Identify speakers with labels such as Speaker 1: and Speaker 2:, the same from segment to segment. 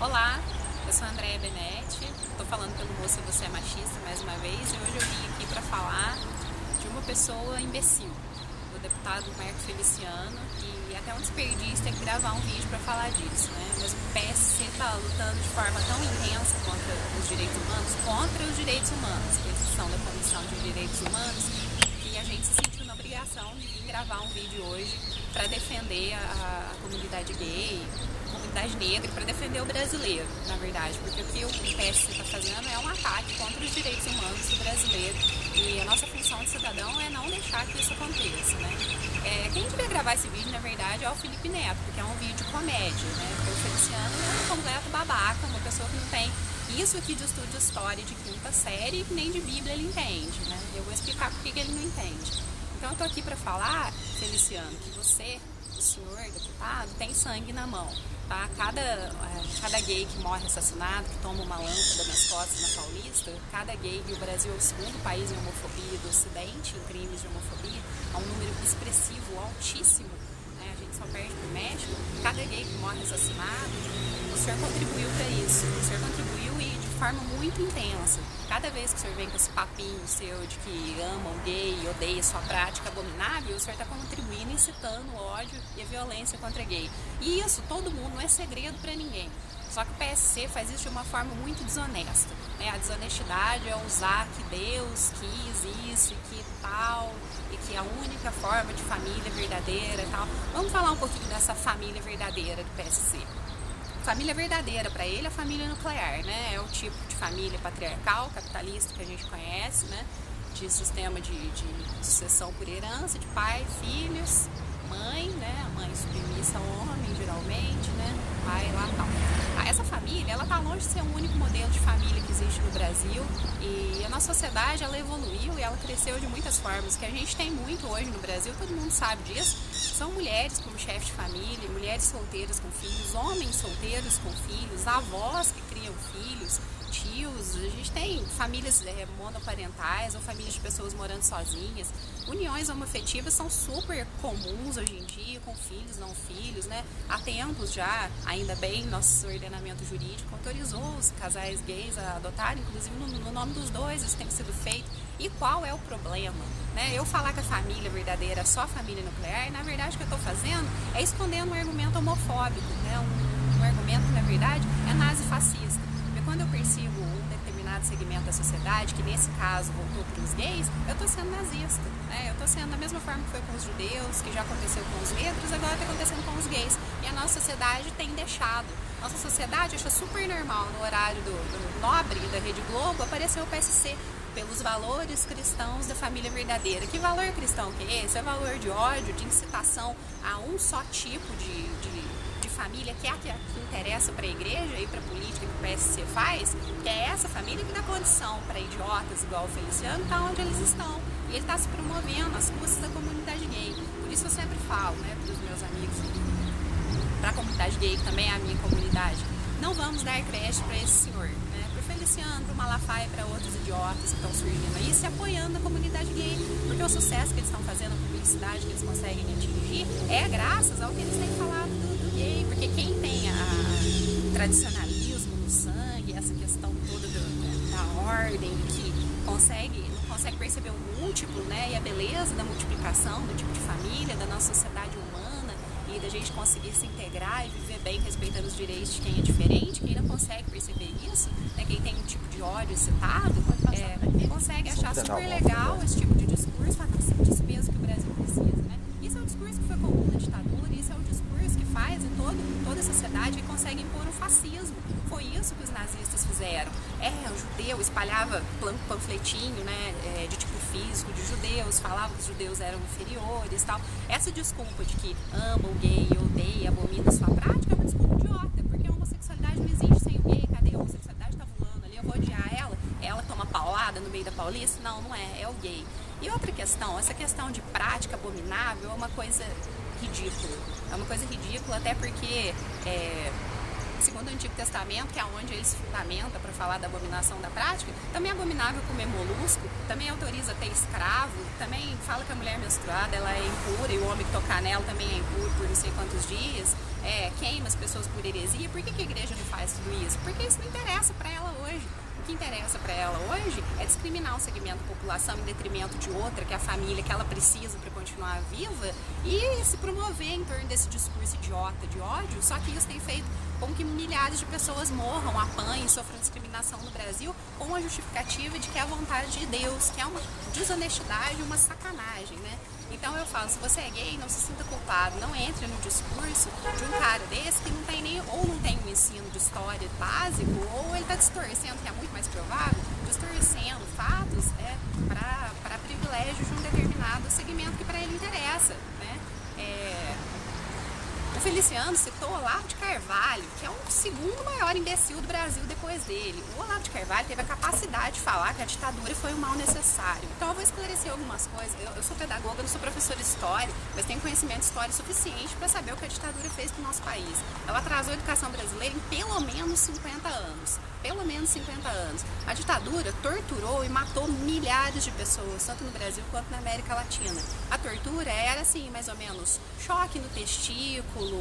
Speaker 1: Olá, eu sou a Andréia Benetti, estou falando pelo Moça Você é Machista mais uma vez e hoje eu vim aqui para falar de uma pessoa imbecil, do deputado Marco Feliciano, e até um desperdício ter que gravar um vídeo para falar disso, né? Mas o PSC está lutando de forma tão intensa contra os direitos humanos, eles são da Comissão de Direitos Humanos, que a gente se sentiu na obrigação de vir gravar um vídeo hoje para defender a comunidade gay, a comunidade negra, para defender o brasileiro, na verdade, porque o que o PSC está fazendo é um ataque contra os direitos humanos do brasileiro e a nossa função de cidadão é não deixar que isso aconteça, né? Quem devia gravar esse vídeo, na verdade, é o Felipe Neto, porque é um vídeo comédia, né? Porque o Feliciano é um completo babaca, uma pessoa que não tem isso aqui de estudo de história de quinta série, nem de Bíblia ele entende, né? Eu vou explicar por que ele não entende. Então eu tô aqui para falar, Feliciano, que você, o senhor deputado, tem sangue na mão, tá? Cada gay que morre assassinado, que toma uma lâmpada nas costas na Paulista, cada gay, e o Brasil é o segundo país em homofobia do Ocidente, em crimes de homofobia, é um número expressivo, altíssimo, né? A gente só perde pro México. Cada gay que morre assassinado, o senhor contribuiu para isso, o senhor contribuiu e de forma muito intensa. Cada vez que o senhor vem com esse papinho seu de que ama o gay e odeia sua prática abominável, o senhor está contribuindo, incitando o ódio e a violência contra gay. E isso, todo mundo, não é segredo para ninguém. Só que o PSC faz isso de uma forma muito desonesta, né? A desonestidade é usar que Deus quis isso e que tal, e que a única forma de família verdadeira e tal. Vamos falar um pouquinho dessa família verdadeira do PSC. Família verdadeira para ele é a família nuclear, né? É o tipo de família patriarcal, capitalista que a gente conhece, né? De sistema de sucessão por herança, de pai, filhos, mãe, né? A mãe submissa ao homem, geralmente, né? Pai lá tal. Essa família, ela tá longe de ser o único modelo de família que existe no Brasil, e a nossa sociedade, ela evoluiu e ela cresceu de muitas formas. O que a gente tem muito hoje no Brasil, todo mundo sabe disso, são mulheres como chefe de família, mulheres solteiras com filhos, homens solteiros com filhos, avós que criam filhos, tios. A gente tem famílias monoparentais ou famílias de pessoas morando sozinhas. Uniões homoafetivas são super comuns hoje em dia, com filhos, não filhos, né? Há tempos já, ainda bem, nosso ordenamento jurídico autorizou os casais gays a adotarem, inclusive no nome dos dois, isso tem sido feito. E qual é o problema? Né? Eu falar que a família verdadeira é só a família nuclear, na verdade o que eu estou fazendo é escondendo um argumento homofóbico, né? Um argumento que na verdade é nazifascista. Porque quando eu percebo um determinado segmento da sociedade, que nesse caso voltou para os gays, eu estou sendo nazista, né? Eu estou sendo da mesma forma que foi com os judeus, que já aconteceu com os negros, agora está acontecendo com os gays. E a nossa sociedade tem deixado. Nossa sociedade acha super normal no horário do Nobre da Rede Globo aparecer o PSC, pelos valores cristãos da família verdadeira. Que valor cristão que é esse? É valor de ódio, de incitação a um só tipo de família, que é a que interessa para a igreja e para a política que o PSC faz, que é essa família que dá condição para idiotas igual o Feliciano estar onde eles estão. E ele está se promovendo às custas da comunidade gay. Por isso eu sempre falo, né, para os meus amigos, para a comunidade gay, que também é a minha comunidade, não vamos dar crédito para esse senhor, né? Para o Feliciano, para o Malafaia e para outros idiotas que estão surgindo aí, se apoiando na comunidade gay, porque o sucesso que eles estão fazendo, a publicidade que eles conseguem atingir, é graças ao que eles têm falado do gay, porque quem tem a tradicionalismo no sangue, essa questão toda da ordem, que não consegue perceber o múltiplo, né? E a beleza da multiplicação do tipo de família, da nossa sociedade humana, e da gente conseguir se integrar e viver bem respeitando os direitos de quem é diferente, quem não consegue perceber isso, né, quem tem um tipo de ódio excitado, consegue achar super legal esse tipo de discurso, fala, nossa, é disso mesmo que o Brasil precisa, né? Isso é um discurso que foi comum na ditadura, isso é um discurso que faz em toda a sociedade e consegue impor um fascismo. Foi isso que os nazistas fizeram. O judeu espalhava panfletinho, né, de tipo físico de judeus, falava que os judeus eram inferiores e tal. Essa desculpa de que ama o gay, odeia, abomina sua prática é uma desculpa idiota, porque a homossexualidade não existe sem o gay. Cadê a homossexualidade? Tá voando ali, eu vou odiar ela? Ela toma paulada no meio da Paulista? Não, não é o gay. E outra questão, essa questão de prática abominável é uma coisa ridícula. É uma coisa ridícula até porque segundo o Antigo Testamento, que é onde ele se fundamenta para falar da abominação da prática, também é abominável comer molusco, também autoriza ter escravo, também fala que a mulher menstruada ela é impura e o homem que tocar nela também é impuro por não sei quantos dias. queima as pessoas por heresia, por que a igreja não faz tudo isso? Porque isso não interessa para ela hoje. O que interessa para ela hoje é discriminar um segmento da população em detrimento de outra, que é a família que ela precisa para continuar viva, e se promover em torno desse discurso idiota de ódio. Só que isso tem feito com que milhares de pessoas morram, apanhem, sofram discriminação no Brasil, com a justificativa de que é a vontade de Deus, que é uma desonestidade, uma sacanagem, né? Então eu falo, se você é gay, não se sinta culpado, não entre no discurso de um cara desse que não tem nem, ou não tem um ensino de história básico, ou ele está distorcendo, que é muito mais provável, distorcendo fatos para privilégio de um determinado segmento que para ele interessa, né? O Feliciano citou o Olavo de Carvalho, que é o segundo maior imbecil do Brasil depois dele. O Olavo de Carvalho teve a capacidade de falar que a ditadura foi um mal necessário. Então eu vou esclarecer algumas coisas. Eu sou pedagoga, não sou professora de história, mas tenho conhecimento de história suficiente para saber o que a ditadura fez para o nosso país. Ela atrasou a educação brasileira em pelo menos 50 anos. Pelo menos 50 anos. A ditadura torturou e matou milhares de pessoas, tanto no Brasil quanto na América Latina. A tortura era assim, mais ou menos, choque no testículo,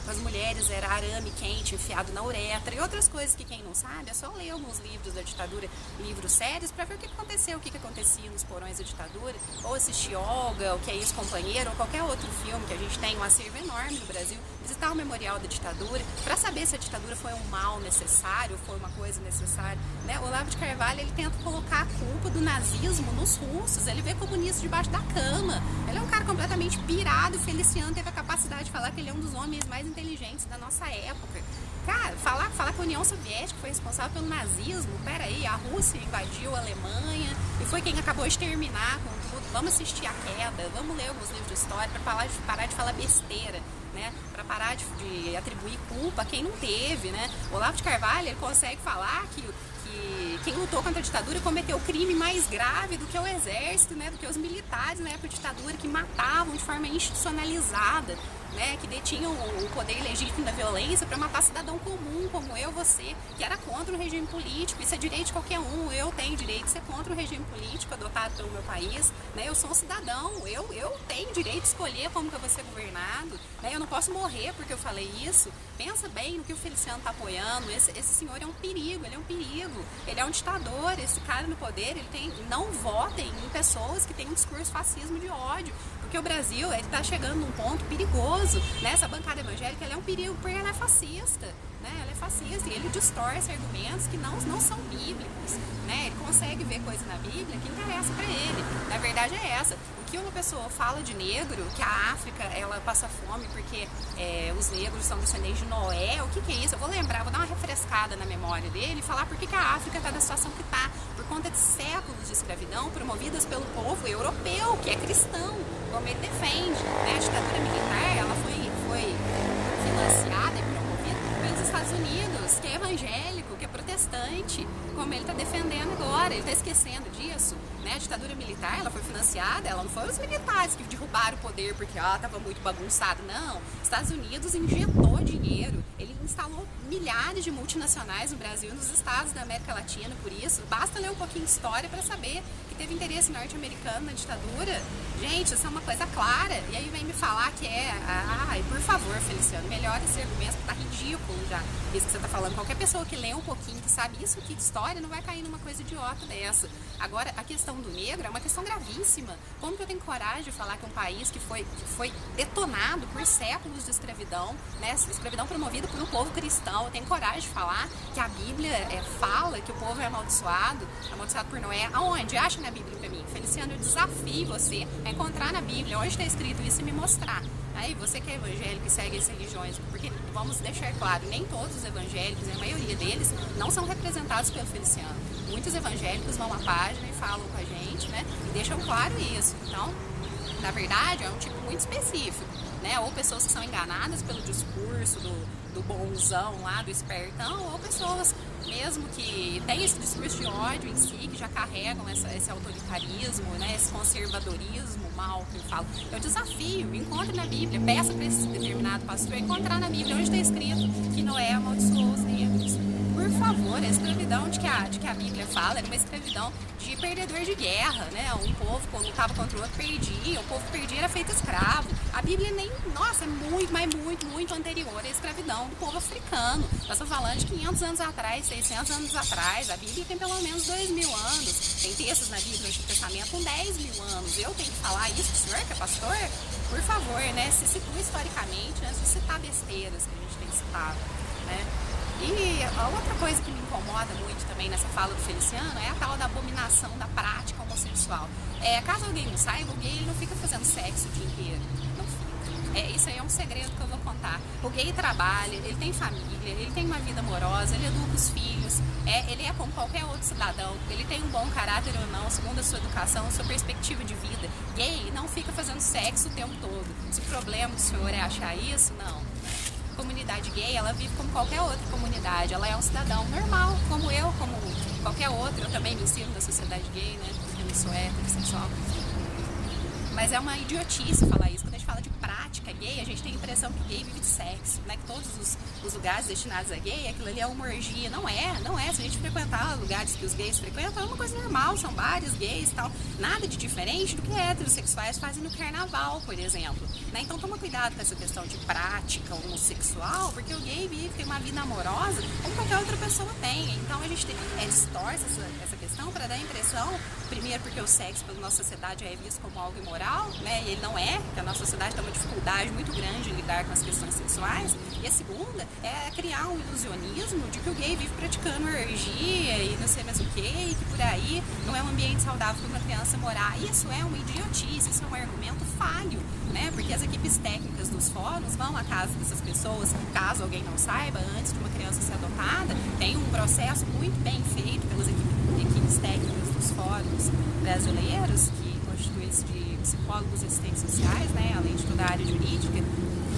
Speaker 1: com as mulheres era arame quente enfiado na uretra e outras coisas que quem não sabe é só ler alguns livros da ditadura, livros sérios, para ver o que aconteceu, o que acontecia nos porões da ditadura, ou assistir Olga, o que é isso, companheiro, ou qualquer outro filme que a gente tem um acervo enorme no Brasil, visitar o memorial da ditadura, para saber se a ditadura foi um mal necessário, foi uma coisa necessária, né? O Olavo de Carvalho, ele tenta colocar a culpa do nazismo nos russos, ele vê comunista debaixo da cama, ele é um cara completamente pirado. E o Feliciano teve a capacidade de falar que ele é um dos homens mais inteligentes da nossa época. Cara, falar que a União Soviética foi responsável pelo nazismo, peraí, a Rússia invadiu a Alemanha e foi quem acabou de terminar com tudo. Vamos assistir A Queda, vamos ler alguns livros de história para parar de falar besteira, né? Para parar de atribuir culpa a quem não teve, né? O Olavo de Carvalho, ele consegue falar que quem lutou contra a ditadura cometeu crime mais grave do que o exército, né, do que os militares na época da ditadura, que matavam de forma institucionalizada, né, que detinham o poder ilegítimo da violência para matar cidadão comum, como eu, você, que era contra o regime político. Isso é direito de qualquer um. Eu tenho direito de ser contra o regime político adotado pelo meu país, né? Eu sou um cidadão, eu tenho direito de escolher como que eu vou ser governado, né? Eu não posso morrer porque eu falei isso. Pensa bem no que o Feliciano está apoiando. Esse senhor é um perigo, ele é um perigo. Ele é um ditador, esse cara no poder, não votem em pessoas que têm um discurso fascismo de ódio, porque o Brasil está chegando num ponto perigoso, né? Essa bancada evangélica, ela é um perigo porque ela é fascista, né? Ela é fascista e ele distorce argumentos que não são bíblicos, né? Ele consegue ver coisa na Bíblia que interessa para ele. Na verdade é essa. O que uma pessoa fala de negro, que a África ela passa fome porque os negros são descendentes de Noé, o que é isso? Eu vou lembrar, vou dar uma refrescada na memória dele e falar por que a África está na situação que está, por conta de séculos de escravidão promovidas pelo povo europeu, que é cristão, como ele defende, né? A ditadura militar, ela foi financiada e promovida pelos Estados Unidos, que é evangélico, que é protestante, como ele está defendendo agora. Ele está esquecendo disso, né? A ditadura militar, ela foi financiada, ela não foi os militares que derrubaram o poder porque estava muito bagunçado, não. Os Estados Unidos injetou dinheiro, ele instalou milhares de multinacionais no Brasil e nos estados da América Latina. Por isso, basta ler um pouquinho de história para saber que teve interesse norte-americano na ditadura. Gente, isso é uma coisa clara. E aí vem me falar que por favor, Feliciano, melhora esse argumento, que tá ridículo já, isso que você tá falando. Qualquer pessoa que lê um pouquinho, que sabe isso aqui de história, não vai cair numa coisa idiota dessa. Agora, a questão do negro é uma questão gravíssima. Como que eu tenho coragem de falar que um país que foi detonado por séculos de escravidão, né, escravidão promovida por um povo cristão, eu tenho coragem de falar que a Bíblia fala que o povo é amaldiçoado por Noé? Aonde? Acha na Bíblia pra mim. Feliciano, eu desafio você a encontrar na Bíblia onde está escrito isso e me mostrar. Aí você que é evangélico e segue as religiões, porque vamos deixar claro, nem todos os evangélicos, a maioria deles, não são representados pelo Feliciano. Muitos evangélicos vão à página e falam com a gente, né? E deixam claro isso. Então, na verdade, é um tipo muito específico, né? Ou pessoas que são enganadas pelo discurso do bonzão lá, do espertão, ou pessoas mesmo que têm esse discurso de ódio em si, que já carregam esse autoritarismo, né? Esse conservadorismo mal que eu falo. Eu desafio, encontre na Bíblia, peça para esse determinado pastor encontrar na Bíblia onde está escrito que Noé amaldiçoou os negros. por favor, a escravidão de que a Bíblia fala era uma escravidão de perdedor de guerra, né? Um povo, quando lutava contra o outro, perdia. O povo que perdia era feito escravo. A Bíblia nem, nossa, é muito, mas muito anterior à escravidão do povo africano. Nós estamos falando de 500 anos atrás, 600 anos atrás. A Bíblia tem pelo menos 2.000 anos. Tem textos na Bíblia, no Antigo Testamento, com 10.000 anos. Eu tenho que falar isso pro senhor, que é pastor? Por favor, né? Se situa historicamente antes de citar besteiras que a gente tem citado, né? E a outra coisa que me incomoda muito também nessa fala do Feliciano é a tal da abominação da prática homossexual. Caso alguém não saiba, o gay ele não fica fazendo sexo o dia inteiro. Não fica. Isso aí é um segredo que eu vou contar. O gay trabalha, ele tem família, ele tem uma vida amorosa, ele educa os filhos, ele é como qualquer outro cidadão, ele tem um bom caráter ou não, segundo a sua educação, a sua perspectiva de vida. Gay não fica fazendo sexo o tempo todo. Se o problema do senhor é achar isso, não. Comunidade gay, ela vive como qualquer outra comunidade, ela é um cidadão normal, como eu, como qualquer outro. Eu também me insiro da sociedade gay, né, porque eu não sou heterossexual. Mas é uma idiotice falar isso. Quando a gente fala de prática gay, a gente tem a impressão que gay vive de sexo, né? Que todos os lugares destinados a gay, aquilo ali é uma orgia. Não é. Se a gente frequentar lugares que os gays frequentam, é uma coisa normal, são bares gays e tal. Nada de diferente do que heterossexuais fazem no carnaval, por exemplo. Né? Então toma cuidado com essa questão de prática homossexual, porque o gay vive, tem uma vida amorosa como qualquer outra pessoa tem. Então a gente distorce essa questão para dar a impressão, primeiro porque o sexo pela nossa sociedade é visto como algo imoral, né? E ele não é, porque a nossa sociedade tem uma dificuldade muito grande em lidar com as questões sexuais. E a segunda é criar um ilusionismo de que o gay vive praticando orgia e não sei mais o que, e que por aí não é um ambiente saudável para uma criança morar. Isso é uma idiotice, isso é um argumento falho, né? Porque as equipes técnicas dos fóruns vão à casa dessas pessoas, caso alguém não saiba, antes de uma criança ser adotada, tem um processo muito bem feito pelas equipes técnicas dos fóruns brasileiros, que constituem-se de psicólogos e assistentes sociais, né, além de toda a área jurídica,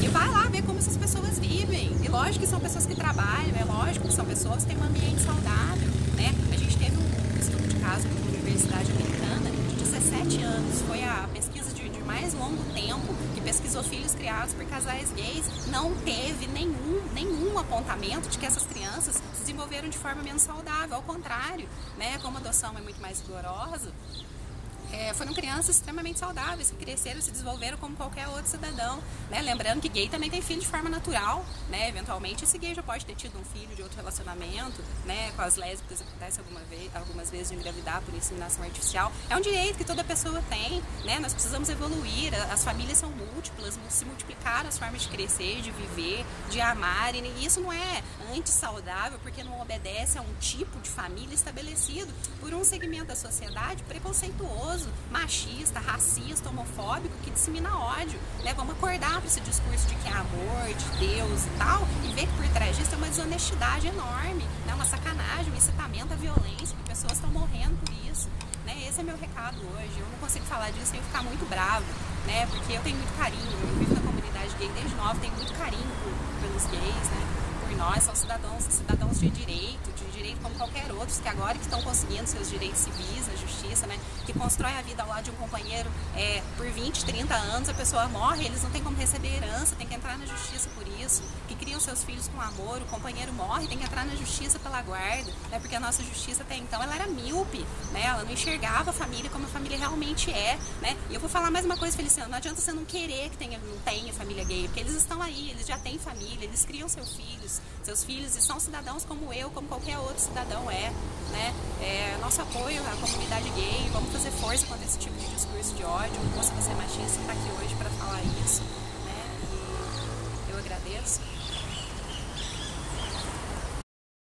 Speaker 1: e vai lá ver como essas pessoas vivem. E lógico que são pessoas que trabalham, é lógico que são pessoas que têm um ambiente saudável, né? A gente teve um estudo de caso numa universidade americana de 17 anos, foi a pesquisa de mais longo tempo, que pesquisou filhos criados por casais gays, não teve nenhum apontamento de que essas crianças se desenvolveram de forma menos saudável, ao contrário, né? Como a adoção é muito mais rigorosa, foram crianças extremamente saudáveis, que cresceram e se desenvolveram como qualquer outro cidadão, né? Lembrando que gay também tem filho de forma natural, né? Eventualmente esse gay já pode ter tido um filho de outro relacionamento, né? Com as lésbicas acontece algumas vezes de engravidar por inseminação artificial. É um direito que toda pessoa tem, né? Nós precisamos evoluir, as famílias são múltiplas, se multiplicaram as formas de crescer, de viver, de amar, e isso não é antissaudável porque não obedece a um tipo de família estabelecido por um segmento da sociedade preconceituoso, machista, racista, homofóbico, que dissemina ódio, né? Vamos acordar para esse discurso de que é amor, de Deus e tal, e ver que por trás disso é uma desonestidade enorme, né? Uma sacanagem, um incitamento à violência, que pessoas estão morrendo por isso, né? Esse é meu recado hoje. Eu não consigo falar disso sem ficar muito bravo, né? Porque eu tenho muito carinho, eu vivo na comunidade gay desde nova, tenho muito carinho pelos gays, né? Por nós, são cidadãos de direito como qualquer outro, que agora que estão conseguindo seus direitos civis na justiça, né? Que constrói a vida ao lado de um companheiro por 20, 30 anos, a pessoa morre, eles não têm como receber herança, tem que entrar na justiça por isso, que criam seus filhos com amor, o companheiro morre, tem que entrar na justiça pela guarda, né? Porque a nossa justiça até então ela era míope, né? Ela não enxergava a família como a família realmente é, né? E eu vou falar mais uma coisa, Feliciano, não adianta você não querer que não tenha família gay, porque eles estão aí, eles já têm família, eles criam seus filhos e são cidadãos como eu, como qualquer outro cidadão né? Nosso apoio à comunidade gay, vamos fazer força contra esse tipo de discurso de ódio. Moça, você é machista, está aqui hoje para falar isso, né? E eu agradeço.